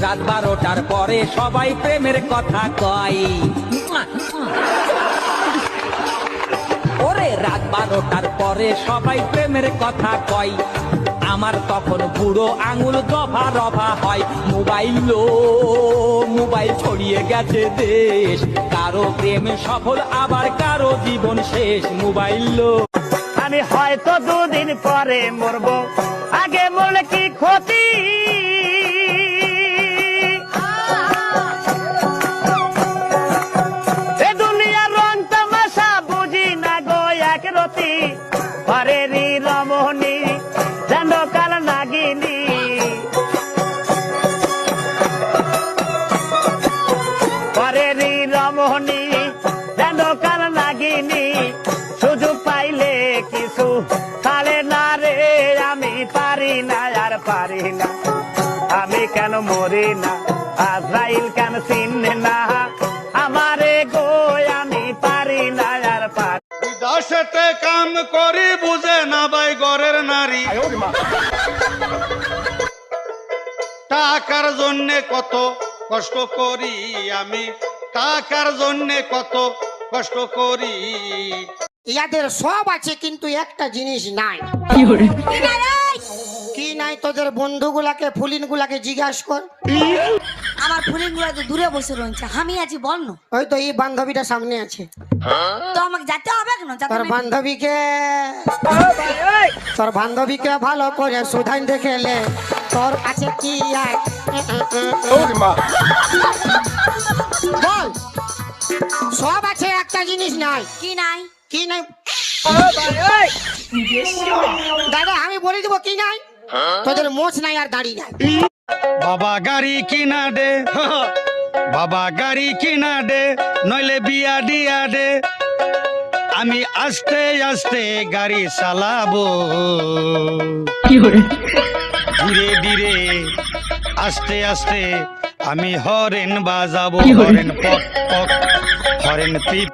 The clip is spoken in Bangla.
রাত 12টার পরে সবাই প্রেমের কথা কয়। ওরে রাত 12টার পরে সবাই প্রেমের কথা কয়। আমার তখন বুড়ো আঙুল দফা রফা হয়। মোবাইল ছড়িয়ে গেছে দেশ, কারো প্রেম সফল আবার কারো জীবন শেষ। মোবাইল আমি হয়তো দুদিন পরে মরবো, আগে মরলে কি ক্ষতি? এ দুনিয়ার রং তামাশা বুঝি না গো এক রতি, পরেরই রমণী যেন কাল নাগিনী। পরেরই রমণী যেন কাল নাগিনী, সুযোগ পাইলে কিছু ছাড়ে না রে, আমি পারি না আর পারি না। আমি কেন মরি না, আজরাইল কেন চিনে না আমারে গো, আমি পারি না আর পারি। বিদেশেতে কাম করি বুঝে না ভাই ঘরের নারী, টাকার জন্যে কত কষ্ট করি আমি, টাকার জন্যে কত কষ্ট করি। ইয়াদের সব আছে কিন্তু একটা জিনিস নাই। কি নাই? তোদের বন্ধুগুলাকে ফুলিনগুলাকে জিজ্ঞাসা কর। আমার ফুলিন গুলা তো দূরে বসে রয়েছে, আমি আছি বল না। ওই তো এই বান্ধবীটা সামনে আছে। তো আমাকে যেতে হবে কেন? তোর বান্ধবীকে ভালো করে সুধান দেখেলে তোর কাছে কি আয় বল। সব আছে একটা জিনিস নাই। কি নাই? কি নাই দাদা আমি বলে দিব কি নাই। তোদের মোচ নাই আর দাড়ি নাই। বাবা গাড়ি কিনা দে, বাবা গাড়ি কিনা দে, নইলে বিয়া দিয়া দে। আমি আস্তে আস্তে গাড়ি চালাবো, ধীরে ধীরে আস্তে আস্তে আমি হরেন বাজাবো। হরেন পক পক, হরেন পিপ